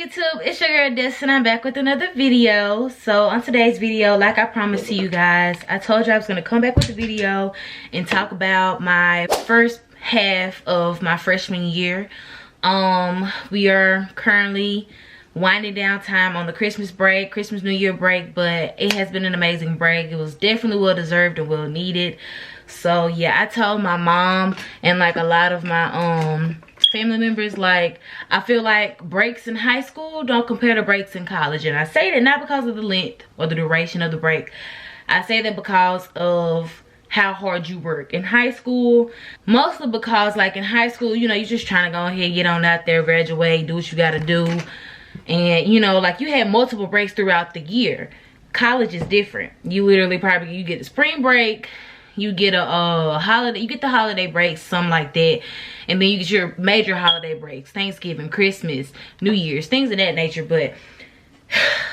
YouTube, it's your girl Des and I'm back with another video. So on today's video, like I promised to you guys, I told you I was going to come back with a video and talk about my first half of my freshman year. We are currently winding down time on the Christmas break, Christmas New Year break, but it has been an amazing break. It was definitely well deserved and well needed. So yeah, I told my mom and like a lot of my family members, like, I feel like breaks in high school don't compare to breaks in college. And I say that not because of the length or the duration of the break. I say that because of how hard you work in high school. Mostly because, like, in high school, you know, you're just trying to go ahead, get on out there, graduate, do what you gotta do. And, you know, like, you had multiple breaks throughout the year. College is different. You literally probably, you get a spring break, you get a holiday, you get the holiday breaks, something like that, and then you get your major holiday breaks, Thanksgiving, Christmas, New Year's, things of that nature. But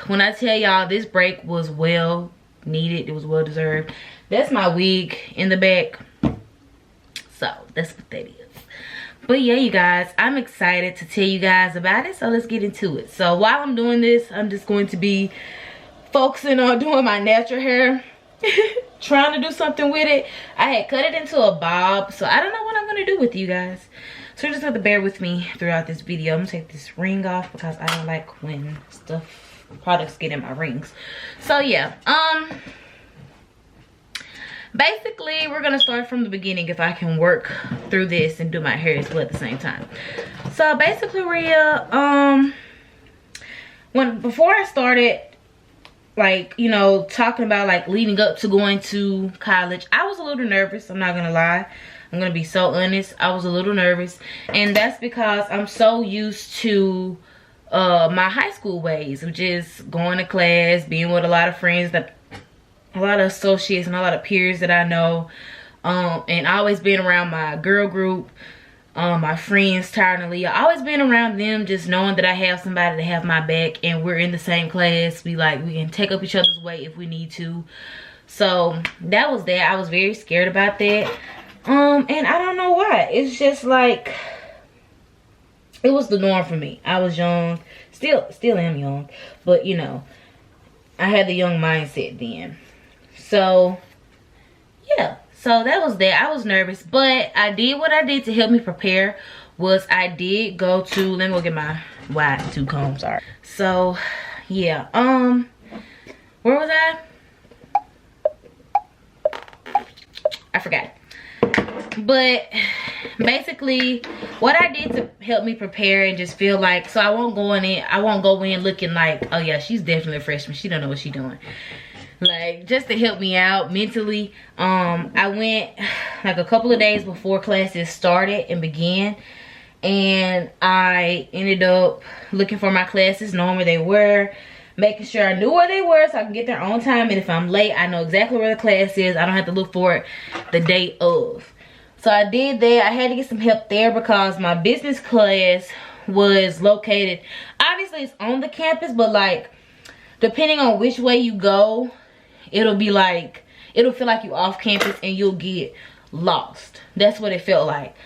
when I tell y'all, this break was well needed, it was well deserved. That's my wig in the back, so that's what that is. But yeah, you guys, I'm excited to tell you guys about it, so let's get into it. So while I'm doing this, I'm just going to be focusing on doing my natural hair. Trying to do something with it. I had cut it into a bob, so I don't know what I'm gonna do with you guys, so you just have to bear with me throughout this video. I'm gonna take this ring off because I don't like when products get in my rings. So yeah, basically we're gonna start from the beginning if I can work through this and do my hair as well at the same time. So basically, Rhea, before I started, like, you know, talking about like leading up to going to college, I was a little nervous. I'm not gonna lie, I'm gonna be so honest. I was a little nervous, and that's because I'm so used to my high school ways, which is going to class, being with a lot of friends, that a lot of associates and a lot of peers that I know, and always being around my girl group, my friends Tyra and Leah, always being around them, just knowing that I have somebody to have my back and we're in the same class. We can take up each other's weight if we need to. So that was that. I was very scared about that. And I don't know why. It's just like, it was the norm for me. I was young, still am young, but you know, I had the young mindset then. So yeah. So that was that. I was nervous, but I did what I did to help me prepare was I did go to, let me go get my wide tooth comb, sorry. So yeah, where was I? I forgot. But basically what I did to help me prepare and just feel like, so I won't go in looking like, oh yeah, she's definitely a freshman, she don't know what she's doing. Like, just to help me out mentally, I went like a couple of days before classes started and began, and I ended up looking for my classes, knowing where they were, making sure I knew where they were so I can get there on time, and if I'm late, I know exactly where the class is. I don't have to look for it the day of. So I did that. I had to get some help there because my business class was located, obviously it's on the campus, but like, depending on which way you go, it'll feel like you off campus and you'll get lost. That's what it felt like.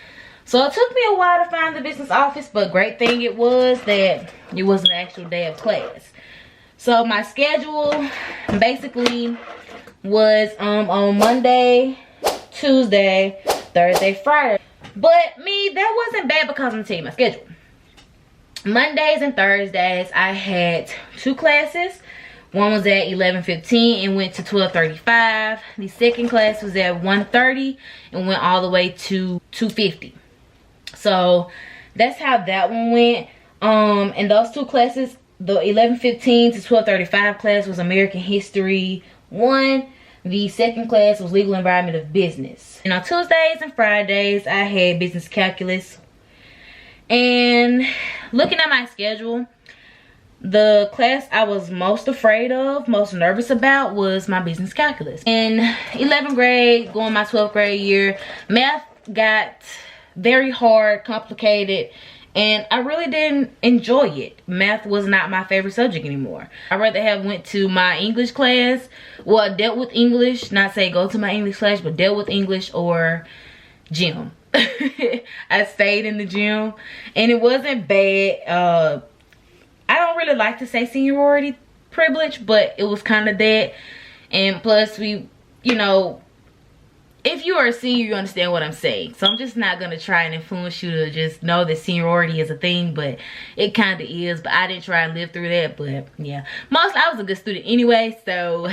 So it took me a while to find the business office, but great thing it was that it was an actual day of class. So my schedule basically was on Monday, Tuesday, Thursday, Friday. But me, that wasn't bad because I'm gonna tell you my schedule. Mondays and Thursdays I had 2 classes. One was at 11:15 and went to 12:35. The second class was at 1:30 and went all the way to 2:50. So that's how that one went. And those 2 classes, the 11:15 to 12:35 class was American History 1. The second class was Legal Environment of Business. And on Tuesdays and Fridays, I had Business Calculus. And looking at my schedule, the class I was most afraid of, most nervous about, was my business calculus. In 11th grade, going my 12th grade year, math got very hard, complicated, and I really didn't enjoy it. Math was not my favorite subject anymore. I'd rather have went to my English class, well, dealt with English, not say go to my English class, but dealt with English, or gym. I stayed in the gym, and it wasn't bad. I really like to say seniority privilege, but it was kind of that. And plus we, you know, if you are a senior, you understand what I'm saying. So I'm just not going to try and influence you to just know that seniority is a thing, but it kind of is. But I didn't try and live through that. But yeah, I was a good student anyway. So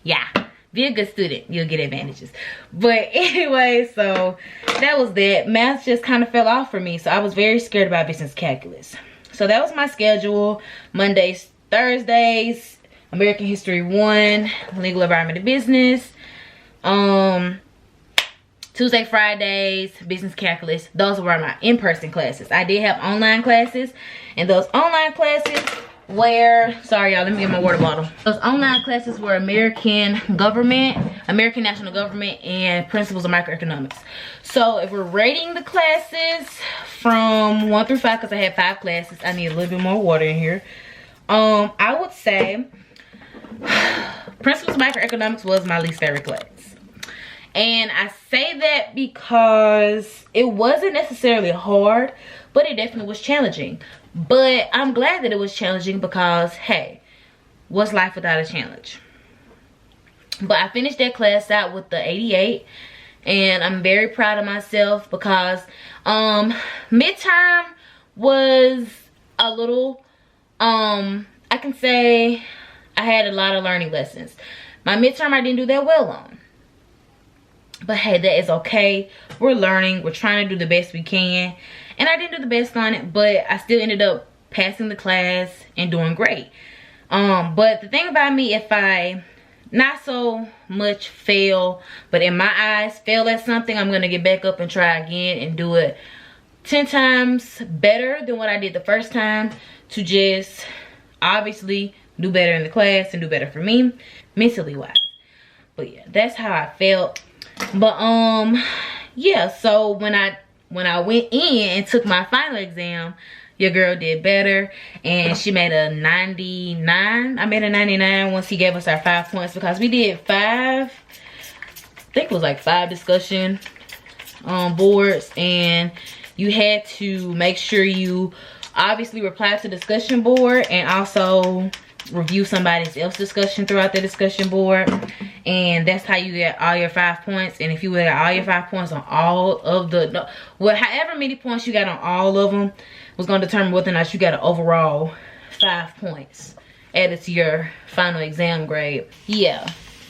yeah, be a good student. You'll get advantages. But anyway, so that was that. Math just kind of fell off for me. So I was very scared about business calculus. So that was my schedule. Mondays, Thursdays, American History 1, Legal Environment and Business. Tuesday, Fridays, business calculus. Those were my in-person classes. I did have online classes, and those online classes were, sorry y'all, let me get my water bottle. Those online classes were American government, American national government, and principles of microeconomics. So if we're rating the classes from 1 through 5, because I had 5 classes, I need a little bit more water in here. I would say principles of microeconomics was my least favorite class. And I say that because it wasn't necessarily hard, but it definitely was challenging. But I'm glad that it was challenging because, hey, what's life without a challenge? But I finished that class out with the 88, and I'm very proud of myself because midterm was a little, I can say I had a lot of learning lessons. My midterm I didn't do that well on. But hey, that is okay. We're learning. We're trying to do the best we can. And I didn't do the best on it, but I still ended up passing the class and doing great. But the thing about me, if I not so much fail, but in my eyes fail at something, I'm going to get back up and try again and do it 10 times better than what I did the first time, to just obviously do better in the class and do better for me, mentally wise. But yeah, that's how I felt. But yeah, so when I went in and took my final exam, your girl did better, and she made a 99. I made a 99 once he gave us our 5 points, because we did 5, I think it was like 5 discussion boards, and you had to make sure you obviously reply to the discussion board and also review somebody else's discussion throughout the discussion board, and that's how you get all your 5 points. And if you got all your 5 points on all of the, well, however many points you got on all of them was going to determine whether or not you got an overall 5 points added to your final exam grade. Yeah,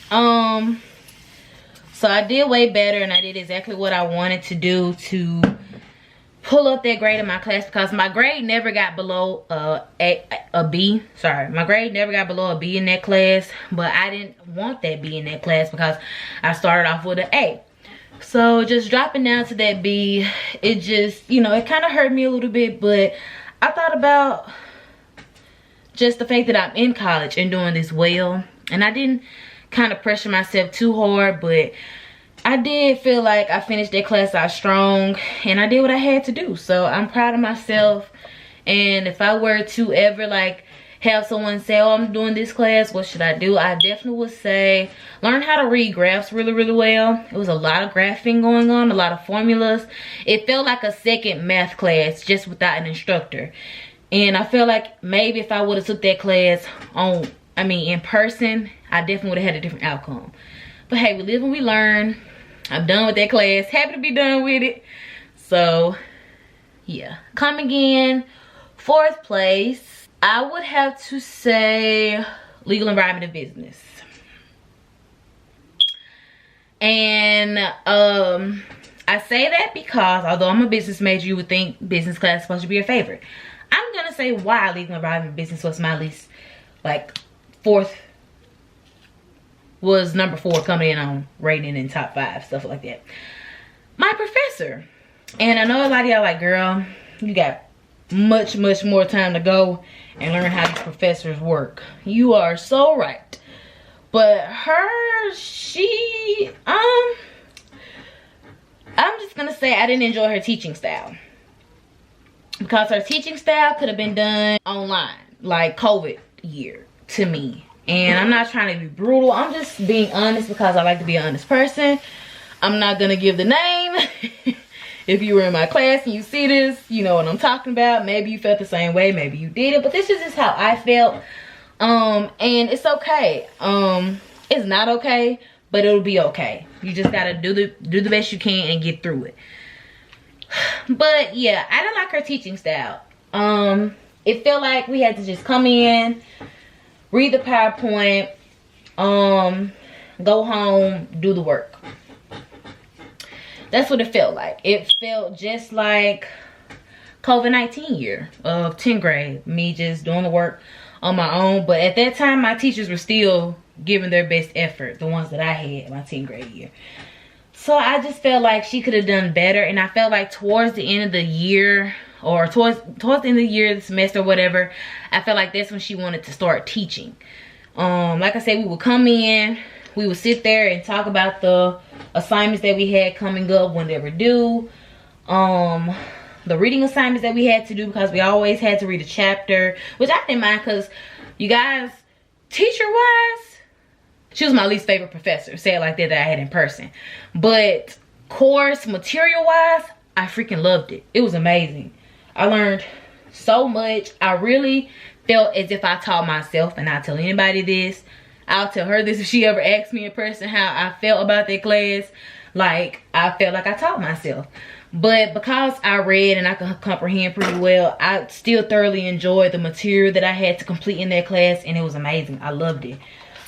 so I did way better, and I did exactly what I wanted to do to pull up that grade in my class, because my grade never got below a B. Sorry, my grade never got below a B in that class, but I didn't want that B in that class because I started off with an A. So just dropping down to that B, it just, you know, it kind of hurt me a little bit. But I thought about just the fact that I'm in college and doing this well, and I didn't kind of pressure myself too hard, but I did feel like I finished that class out strong, and I did what I had to do. So I'm proud of myself. And if I were to ever like have someone say, oh, I'm doing this class, what should I do? I definitely would say learn how to read graphs really, really well. It was a lot of graphing going on, a lot of formulas. It felt like a second math class just without an instructor. And I feel like maybe if I would have took that class in person, I definitely would have had a different outcome. But hey, we live and we learn. I'm done with that class. Happy to be done with it. So yeah, coming in 4th place, I would have to say legal environment and business. And I say that because although I'm a business major, you would think business class is supposed to be your favorite. I'm gonna say why legal environment and business was my least, like, 4th, was number 4 coming in on rating in top 5, stuff like that. My professor, and I know a lot of y'all like, girl, you got much more time to go and learn how these professors work. You are so right. But she I'm just gonna say I didn't enjoy her teaching style, because her teaching style could have been done online, like COVID year, to me. And I'm not trying to be brutal. I'm just being honest because I like to be an honest person. I'm not going to give the name. If you were in my class and you see this, you know what I'm talking about. Maybe you felt the same way, maybe you did it, but this is just how I felt. And it's okay. It's not okay, but it'll be okay. You just gotta do the best you can and get through it. But yeah, I didn't like her teaching style. It felt like we had to just come in, read the PowerPoint, go home, do the work. That's what it felt like. It felt just like COVID-19 year of 10th grade. Me just doing the work on my own. But at that time, my teachers were still giving their best effort. The ones that I had my 10th grade year. So I just felt like she could have done better. And I felt like towards the end of the year, or towards the end of the year, the semester, whatever, I felt like that's when she wanted to start teaching. Like I said, we would come in, we would sit there and talk about the assignments that we had coming up when they were due. The reading assignments that we had to do, because we always had to read a chapter, which I didn't mind, because you guys, teacher-wise, she was my least favorite professor, say it like that I had in person. But course material-wise, I freaking loved it. It was amazing. I learned so much. I really felt as if I taught myself, and I tell anybody this. I'll tell her this if she ever asks me in person how I felt about that class. Like, I felt like I taught myself. But because I read and I could comprehend pretty well, I still thoroughly enjoyed the material that I had to complete in that class, and it was amazing. I loved it.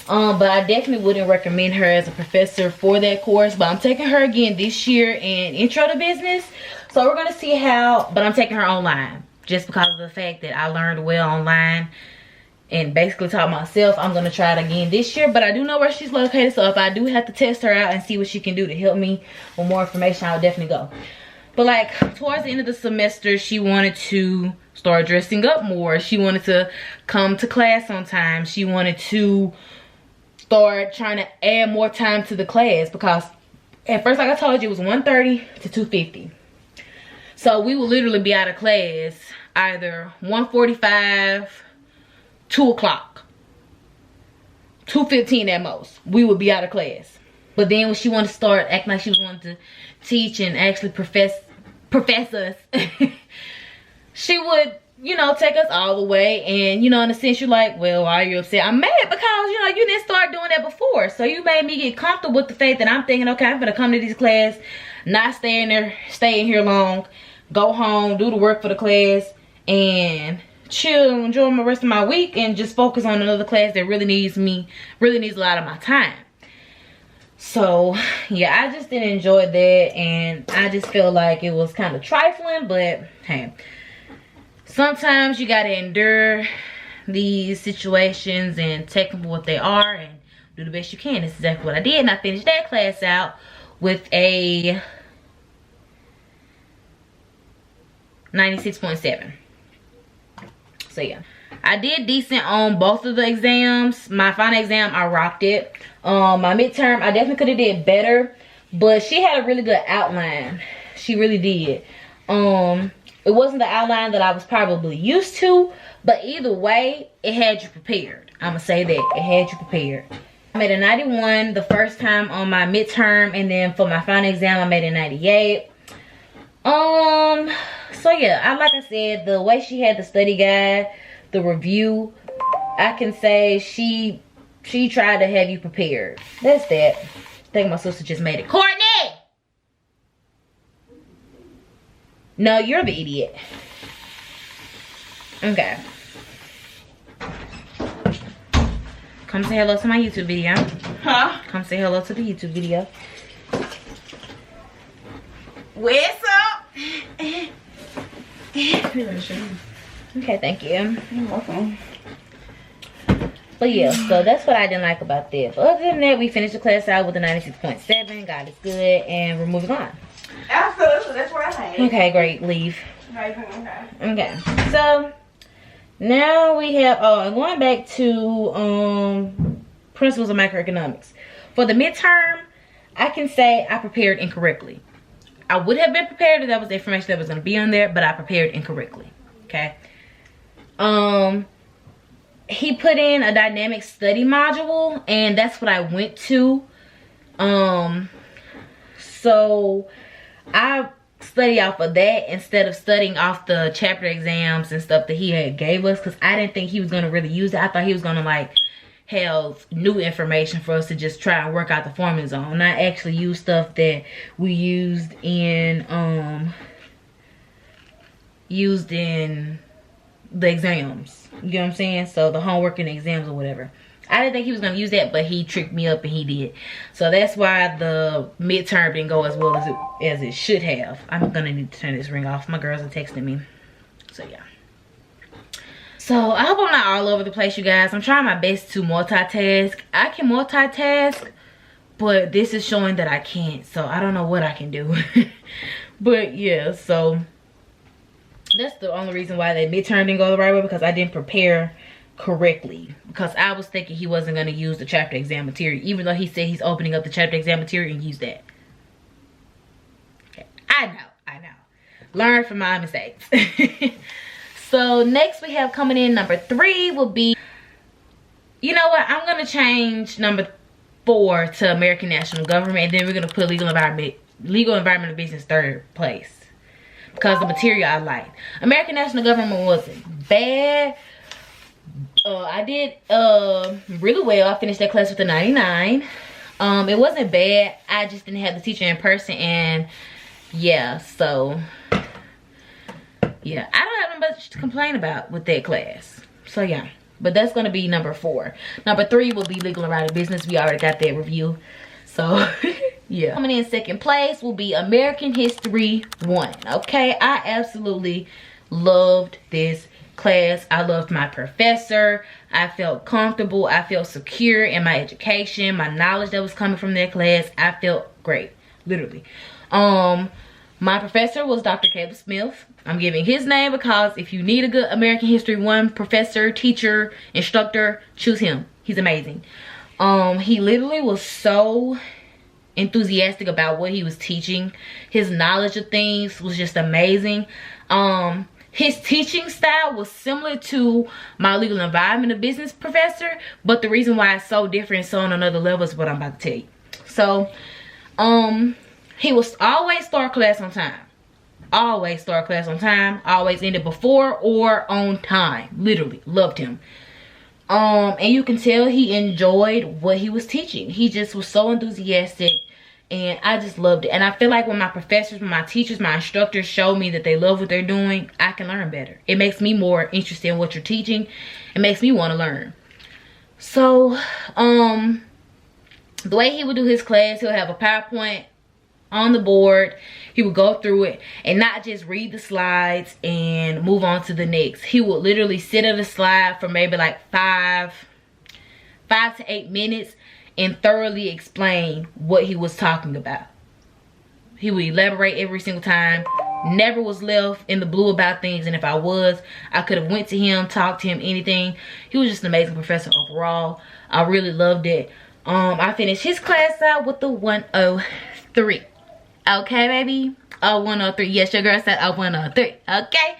But I definitely wouldn't recommend her as a professor for that course. But I'm taking her again this year in Intro to Business. So we're going to see how, but I'm taking her online. Just because of the fact that I learned well online and basically taught myself. I'm going to try it again this year. But I do know where she's located. So if I do have to test her out and see what she can do to help me with more information, I'll definitely go. But like towards the end of the semester, she wanted to start dressing up more. She wanted to come to class on time. She wanted to start trying to add more time to the class, because at first, like I told you, it was 1:30 to 2:50. So we would literally be out of class either 1:45, 2 o'clock, 2:15 at most. We would be out of class. But then when she wanted to start acting like she was wanting to teach and actually profess us, she would, you know, take us all the way. And, you know, in a sense, you're like, well, why are you upset? I'm mad because, you know, you didn't start doing that before. So you made me get comfortable with the fact that I'm thinking, okay, I'm going to come to this class, not staying here long, go home, do the work for the class, and chill and enjoy the rest of my week, and just focus on another class that really needs a lot of my time. So yeah, I just didn't enjoy that, and I just feel like it was kind of trifling. But hey, sometimes you gotta endure these situations and take them for what they are and do the best you can. That's exactly what I did, and I finished that class out with a 96.7. So yeah, I did decent on both of the exams. My final exam, I rocked it. My midterm, I definitely could have did better, but she had a really good outline. She really did. It wasn't the outline that I was probably used to, but either way, it had you prepared. I'm gonna say that it had you prepared. I made a 91 the first time on my midterm, and then for my final exam, I made a 98. So yeah, like I said, the way she had the study guide, the review, I can say she tried to have you prepared. That's that. I think my sister just made it. Courtney! No, you're the idiot. Okay. Come say hello to my YouTube video. Huh? Come say hello to the YouTube video. What's up? Okay, thank you. You're welcome. But yeah, so that's what I didn't like about that. But other than that, we finished the class out with a 96.7. God is good, and we're moving on. Absolutely, that's what I made. Okay, great. Leave. Okay. Okay, so now we have, going back to principles of microeconomics. For the midterm, I can say I prepared incorrectly. I would have been prepared if that was the information that was going to be on there, but I prepared incorrectly. Okay. He put in a dynamic study module, and that's what I went to. So I study off of that instead of studying off the chapter exams and stuff that he had gave us, because I didn't think he was going to really use it. I thought he was going to like have new information for us to just try and work out the formulas on, not actually use stuff that we used in the exams. You know what I'm saying? So the homework and exams or whatever. I didn't think he was going to use that, but he tricked me up and he did. So that's why the midterm didn't go as well as it should have. I'm going to need to turn this ring off. My girls are texting me. So yeah. So I hope I'm not all over the place, you guys. I'm trying my best to multitask. I can multitask, but this is showing that I can't. So I don't know what I can do. But yeah, so that's the only reason why that midterm didn't go the right way, because I didn't prepare correctly, because I was thinking he wasn't going to use the chapter exam material, even though he said he's opening up the chapter exam material and use that. Okay. I know learn from my mistakes. So next we have coming in number 3 will be, you know what, I'm going to change number 4 to American National Government, and then we're going to put legal environmental business 3rd place, because the material I liked. American National Government wasn't bad. I did really well. I finished that class with a 99. It wasn't bad. I just didn't have the teacher in person, and yeah, so yeah, I don't have much to complain about with that class. So yeah, but that's gonna be number 4. Number 3 will be legal and writing business. We already got that review. So yeah, coming in 2nd place will be American History 1. Okay, I absolutely loved this class. I loved my professor. I felt comfortable. I felt secure in my education, my knowledge that was coming from that class. I felt great, literally. My professor was Dr. Caleb Smith. I'm giving his name because if you need a good American History 1 professor, teacher, instructor, choose him. He's amazing. He literally was so enthusiastic about what he was teaching. His knowledge of things was just amazing. His teaching style was similar to my legal environmental business professor, but the reason why it's so different, so on another level, is what I'm about to tell you. So, he was always start class on time. Always start class on time. Always ended before or on time. Literally, loved him. And you can tell he enjoyed what he was teaching. He just was so enthusiastic, and I just loved it. And I feel like when my professors, my teachers, my instructors show me that they love what they're doing, I can learn better. It makes me more interested in what you're teaching. It makes me want to learn. So, the way he would do his class, he'll have a PowerPoint on the board. He would go through it and not just read the slides and move on to the next. He would literally sit at a slide for maybe like 5 to 8 minutes and thoroughly explain what he was talking about. He would elaborate every single time. Never was left in the blue about things, and if I was, I could have went to him, talked to him, anything. He was just an amazing professor overall. I really loved it. I finished his class out with the 103. Okay, baby. Oh, 103. Yes, your girl said 103. Okay.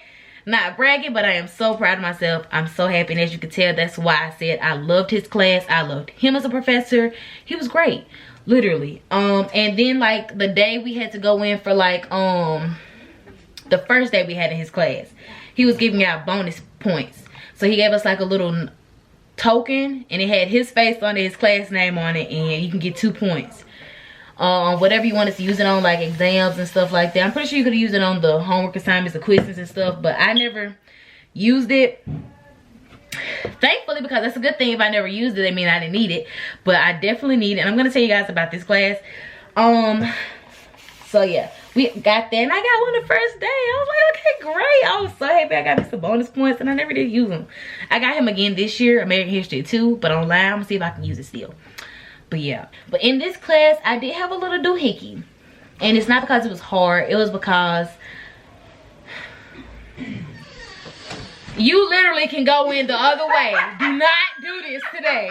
Not bragging, but I am so proud of myself. I'm so happy, and as you can tell, that's why I said I loved his class. I loved him as a professor. He was great, literally. And then like the day we had to go in for like the first day we had in his class, he was giving out bonus points. So he gave us like a little token, and it had his face on it, his class name on it, and you can get 2 points. Whatever you wanted to use it on, like exams and stuff like that. I'm pretty sure you could use it on the homework assignments, the quizzes and stuff, but I never used it, thankfully, because that's a good thing. If I never used it, I mean I didn't need it, but I definitely need it. And I'm gonna tell you guys about this class. So yeah, we got that, and I got one the first day. I was like, okay, great. I was so happy I got me some bonus points, and I never did use them. I got him again this year, American History 2, but online. I'm gonna see if I can use it still. But yeah, but in this class, I did have a little doohickey. And it's not because it was hard. It was because you literally can go in the other way. Do not do this today.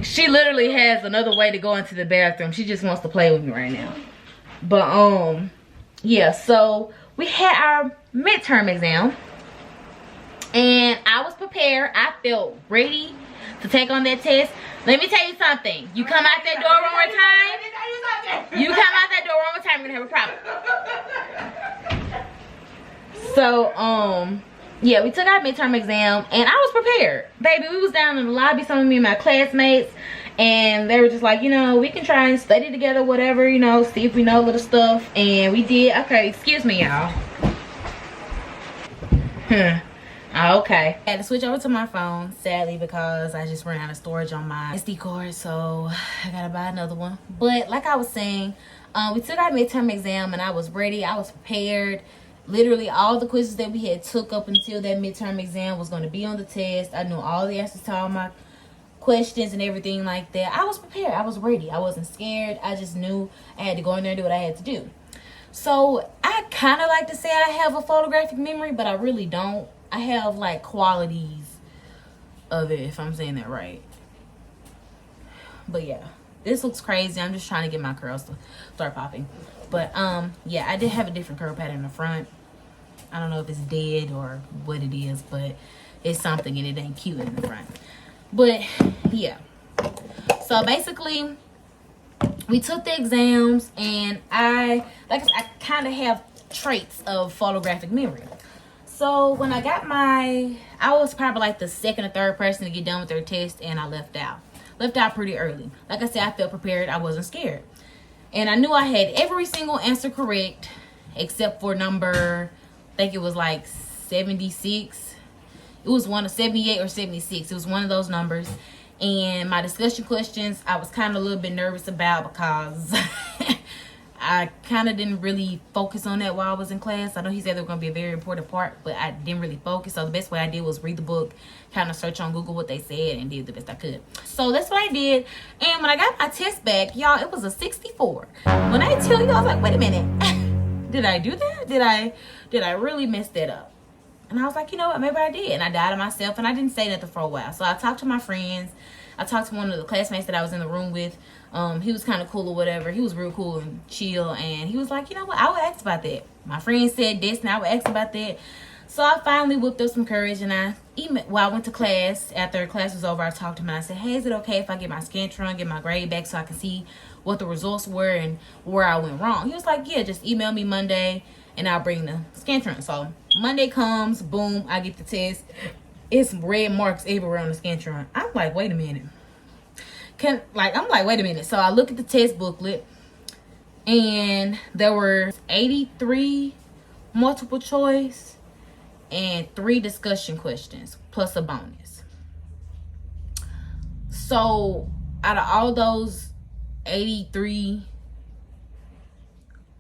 She literally has another way to go into the bathroom. She just wants to play with me right now. But yeah, so we had our midterm exam. And I was prepared. I felt ready to take on that test. Let me tell you something. You come out that door one more time. You come out that door one more time, we're gonna have a problem. So, yeah, we took our midterm exam, and I was prepared. Baby, we was down in the lobby, some of me and my classmates, and they were just like, you know, we can try and study together, whatever, you know, see if we know a little stuff. And we did. Okay, excuse me, y'all. Okay. I had to switch over to my phone, sadly, because I just ran out of storage on my SD card, so I gotta buy another one. But like I was saying, we took our midterm exam, and I was ready. I was prepared. Literally all the quizzes that we had took up until that midterm exam was going to be on the test. I knew all the answers to all my questions and everything like that. I was prepared. I was ready. I wasn't scared. I just knew I had to go in there and do what I had to do. So I kind of like to say I have a photographic memory, but I really don't. I have like qualities of it, if I'm saying that right. But yeah, this looks crazy. I'm just trying to get my curls to start popping. But yeah, I did have a different curl pattern in the front. I don't know if it's dead or what it is, but it's something and it ain't cute in the front. But yeah, so basically we took the exams, and I kind of have traits of photographic memory. So when I got I was probably like the second or third person to get done with their test, and I left out pretty early. Like I said, I felt prepared. I wasn't scared, and I knew I had every single answer correct except for number, I think it was like 76. It was one of 78 or 76. It was one of those numbers. And my discussion questions, I was kind of a little bit nervous about, because I kind of didn't really focus on that while I was in class. I know he said they were going to be a very important part, but I didn't really focus. So the best way I did was read the book, kind of search on Google what they said, and did the best I could. So that's what I did. And when I got my test back, y'all, it was a 64. When I tell you, I was like, wait a minute. Did I do that? Did I really mess that up? And I was like, you know what, maybe I did. And I doubted myself, and I didn't say nothing for a while. So I talked to my friends. I talked to one of the classmates that I was in the room with. He was kind of cool or whatever. He was real cool and chill. And he was like, you know what, I would ask about that. My friend said this, and I would ask about that. So I finally whipped up some courage, and I went to class. After class was over, I talked to him, and I said, hey, is it okay if I get my Scantron, get my grade back so I can see what the results were and where I went wrong? He was like, yeah, just email me Monday, and I'll bring the Scantron. So Monday comes, boom, I get the test. It's red marks everywhere on the Scantron. I'm like, wait a minute. Wait a minute. So I look at the test booklet, and there were 83 multiple choice and 3 discussion questions plus a bonus. So out of all those 83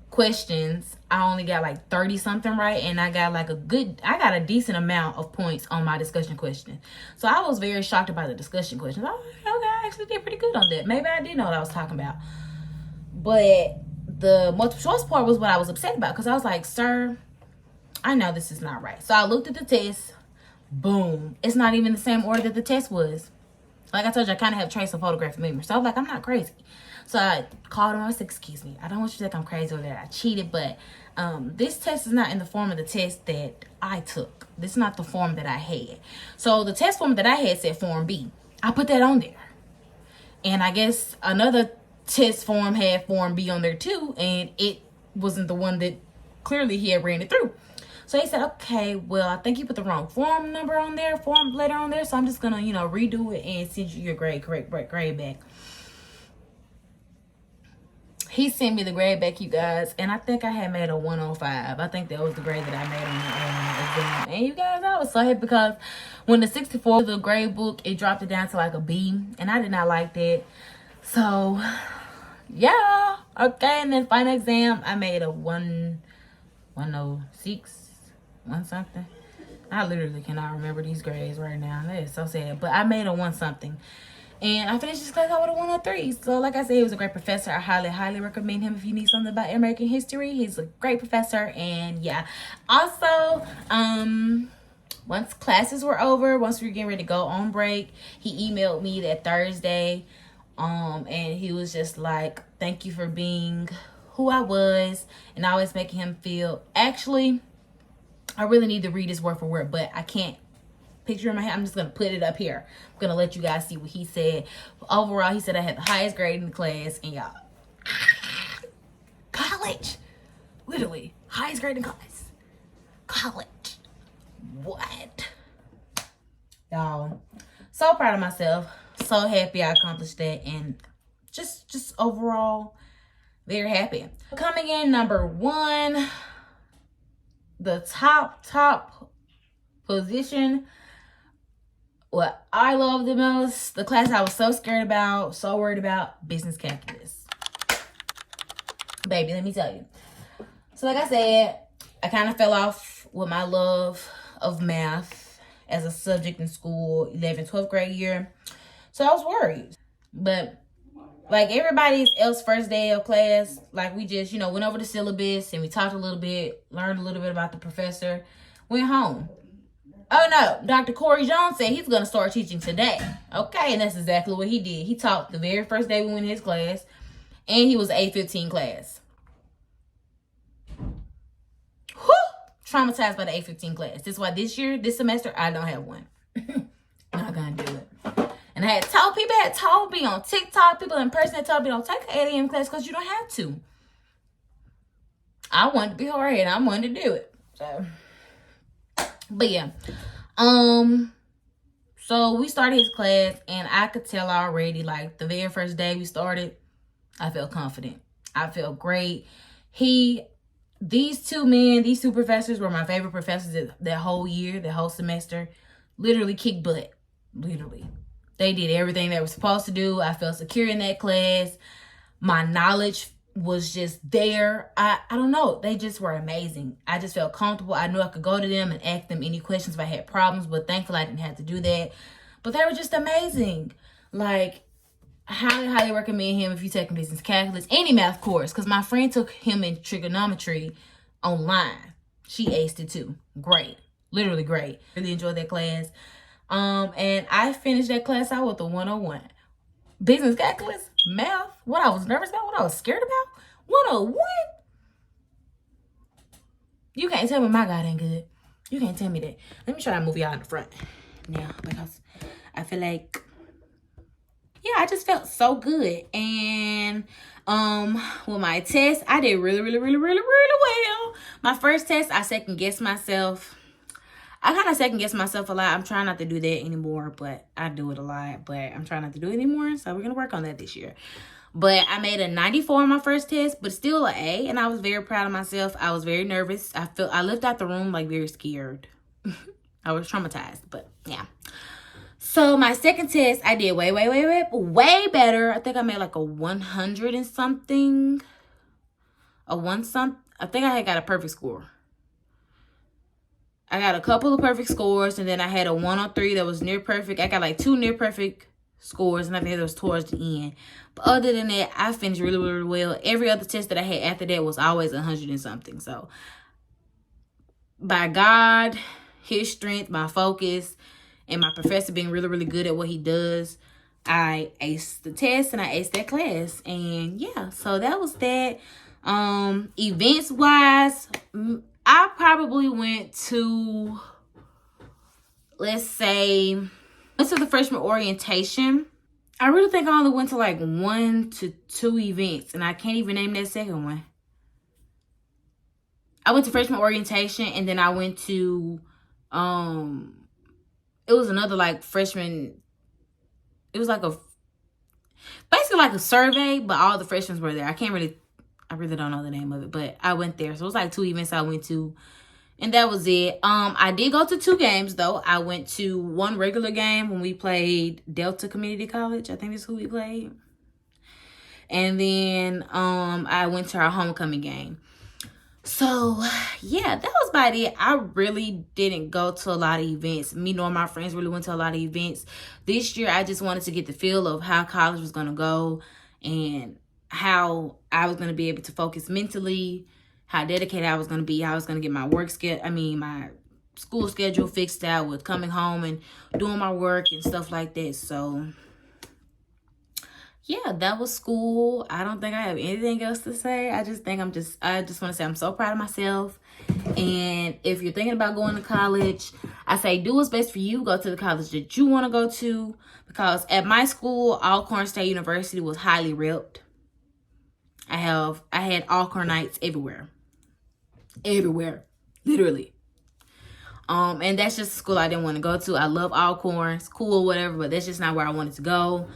questions, I only got like 30 something right, and I got a decent amount of points on my discussion question. So I was very shocked about the discussion questions. I was like, okay, I actually did pretty good on that. Maybe I did know what I was talking about. But the multiple choice part was what I was upset about, because I was like, sir, I know this is not right. So I looked at the test. Boom. It's not even the same order that the test was. Like I told you, I kind of have traits of photographic memory. So I was like, I'm not crazy. So I called him. I said, excuse me, I don't want you to think I'm crazy or that I cheated, but this test is not in the form of the test that I took. This is not the form that I had. So the test form that I had said Form B. I put that on there. And I guess another test form had Form B on there too, and it wasn't the one that clearly he had ran it through. So he said, okay, well, I think you put the wrong form number on there, form letter on there, so I'm just going to, redo it and send you your correct grade back. He sent me the grade back, you guys, and I think I had made a 105. I think that was the grade that I made on the exam. And you guys, I was so happy, because when the 64, the grade book, it dropped it down to like a B, and I did not like that. So, yeah. Okay, and then final exam, I made a 106. One something. I literally cannot remember these grades right now. That is so sad. But I made a 1 something. And I finished this class out with a 103. So like I said, he was a great professor. I highly recommend him if you need something about American history. He's a great professor. And yeah. Also, once classes were over, once we were getting ready to go on break, he emailed me that Thursday. And he was just like, thank you for being who I was. And always making him feel, actually, I really need to read this word for word, but I can't picture in my head. I'm just going to put it up here. I'm going to let you guys see what he said. Overall, he said I had the highest grade in the class. And y'all, college. Literally, highest grade in class. College. What? Y'all, so proud of myself. So happy I accomplished that. And just overall, very happy. Coming in number 1, the top position, what I love the most, the class I was so scared about, so worried about, business calculus. Baby, let me tell you. So like I said, I kind of fell off with my love of math as a subject in school, 11th, 12th grade year. So I was worried. But like everybody else first day of class, like we just, went over the syllabus and we talked a little bit, learned a little bit about the professor, went home. Oh no, Dr. Corey Jones said he's going to start teaching today. Okay, and that's exactly what he did. He taught the very first day we went in his class, and he was 815 class. Whew! Traumatized by the 815 class. This is why this semester, I don't have one. Not going to do it. And I had told me on TikTok, people in person had told me don't take an 8 a.m. class because you don't have to. I wanted to be hard and I wanted to do it. So, but yeah. So we started his class and I could tell already, like the very first day we started, I felt confident. I felt great. These two professors were my favorite professors that whole year, the whole semester. Literally kicked butt. Literally. They did everything they were supposed to do. I felt secure in that class. My knowledge was just there. I don't know. They just were amazing. I just felt comfortable. I knew I could go to them and ask them any questions if I had problems, but thankfully I didn't have to do that. But they were just amazing. Like, highly recommend him if you're taking business calculus, any math course, because my friend took him in trigonometry online. She aced it too. Great. Literally great. Really enjoyed that class. And I finished that class out with a 101. Business calculus, math, what I was nervous about, what I was scared about, 101. You can't tell me my God ain't good. You can't tell me that. Let me try to move y'all in the front now because I feel like, yeah, I just felt so good. And with my test, I did really well. My first test, I second-guessed myself. I kind of second-guess myself a lot. I'm trying not to do that anymore, but I do it a lot. But I'm trying not to do it anymore, so we're going to work on that this year. But I made a 94 on my first test, but still an A, and I was very proud of myself. I was very nervous. I left out the room, like, very scared. I was traumatized, but yeah. So my second test, I did way better. I think I made like a 100 and something. I think I had got a perfect score. I got a couple of perfect scores, and then I had a 103 that was near perfect. I got like 2 near perfect scores, and I think it was towards the end. But other than that, I finished really well. Every other test that I had after that was always 100 and something. So by God, his strength, my focus, and my professor being really good at what he does, I aced the test and I aced that class. And yeah, so that was that. Events wise, I probably went to, let's say, went to the freshman orientation. I really think I only went to like 1 to 2 events, and I can't even name that second one. I went to freshman orientation, and then I went to, it was another like freshman, it was like basically like a survey, but all the freshmen were there. I really don't know the name of it, but I went there. So it was like 2 events I went to, and that was it. I did go to 2 games though. I went to 1 regular game when we played Delta Community College. I think that's who we played. And then I went to our homecoming game. So yeah, that was about it. I really didn't go to a lot of events. Me nor my friends really went to a lot of events. This year, I just wanted to get the feel of how college was going to go and how I was going to be able to focus mentally, how dedicated I was going to be, how I was going to get my my school schedule fixed out with coming home and doing my work and stuff like that. So yeah, that was school. I don't think I have anything else to say. I just want to say I'm so proud of myself. And if you're thinking about going to college, I say do what's best for you. Go to the college that you want to go to. Because at my school, Alcorn State University was highly repped. I had Alcorn nights everywhere. Everywhere. Literally. And that's just a school I didn't want to go to. I love Alcorn. It's cool, whatever, but that's just not where I wanted to go.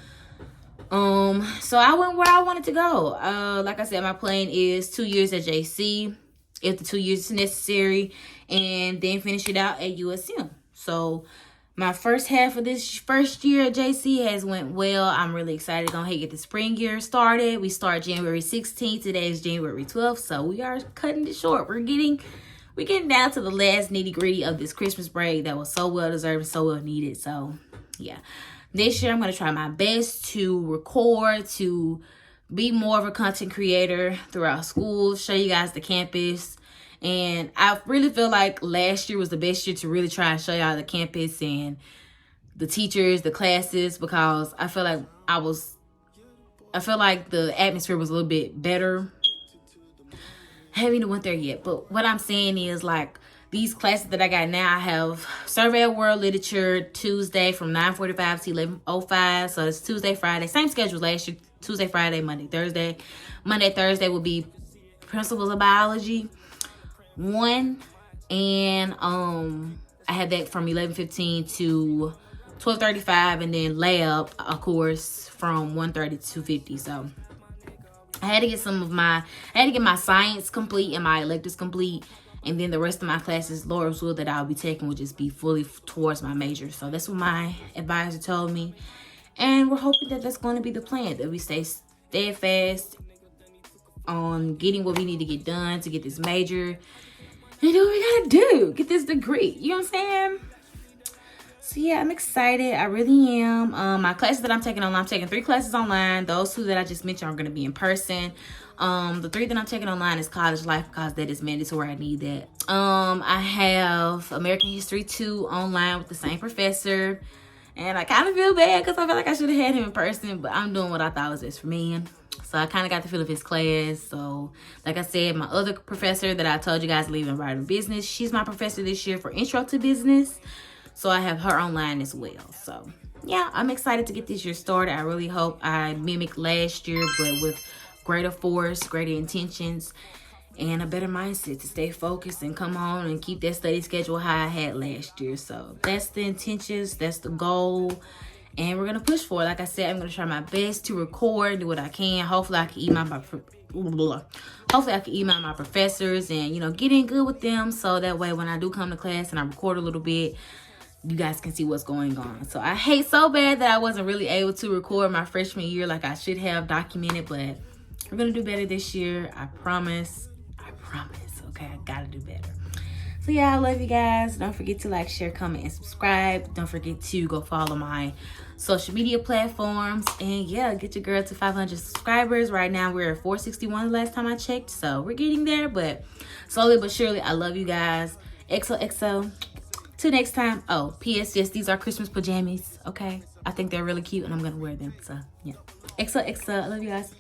So I went where I wanted to go. Like I said, my plan is 2 years at JC, if the 2 years is necessary, and then finish it out at USM. So my first half of this first year at JC has went well. I'm really excited. Go ahead and get the spring year started. We start January 16th. Today is January 12th, so we are cutting it short. We're getting down to the last nitty-gritty of this Christmas break that was so well deserved and so well needed. So yeah, this year I'm going to try my best to record, to be more of a content creator throughout school, show you guys the campus. And I really feel like last year was the best year to really try and show y'all the campus and the teachers, the classes, because I feel like the atmosphere was a little bit better. I haven't even went there yet, but what I'm saying is, like, these classes that I got now, I have Survey of World Literature Tuesday from 9:45 to 11:05. So it's Tuesday, Friday, same schedule last year. Tuesday, Friday, Monday, Thursday. Monday, Thursday will be Principles of Biology 1, and I had that from 11:15 to 12:35, and then lab, of course, from 1:30 to 2:50. So I had to get my science complete and my electives complete. And then the rest of my classes, Lord's will, that I'll be taking will just be fully towards my major. So that's what my advisor told me. And we're hoping that that's going to be the plan, that we stay steadfast on getting what we need to get done to get this major. And do what we got to do. Get this degree. You know what I'm saying? So yeah, I'm excited. I really am. My classes that I'm taking online, I'm taking 3 classes online. Those 2 that I just mentioned are going to be in person. The 3 that I'm taking online is College Life, because that is mandatory. I need that. I have American History 2 online with the same professor. And I kind of feel bad because I feel like I should have had him in person, but I'm doing what I thought was best for me. So I kind of got the feel of his class. So like I said, my other professor that I told you guys leaving Writing Business, she's my professor this year for Intro to Business. So I have her online as well. So yeah, I'm excited to get this year started. I really hope I mimic last year, but with greater force, greater intentions, and a better mindset to stay focused and come on and keep that study schedule how I had last year. So that's the intentions, that's the goal, and we're gonna push for it. Like I said, I'm gonna try my best to record, do what I can. Hopefully I can email my professors and, you know, get in good with them, so that way when I do come to class and I record a little bit, you guys can see what's going on. So I hate so bad that I wasn't really able to record my freshman year like I should have documented, but we're gonna do better this year. I promise. Okay, I gotta do better. So yeah, I love you guys. Don't forget to like, share, comment, and subscribe. Don't forget to go follow my social media platforms. And yeah, get your girl to 500 subscribers. Right now we're at 461 the last time I checked. So we're getting there, but slowly but surely. I love you guys. XOXO. Till next time. Oh, P.S. Yes, these are Christmas pajamas. Okay, I think they're really cute and I'm gonna wear them. So yeah. XOXO. I love you guys.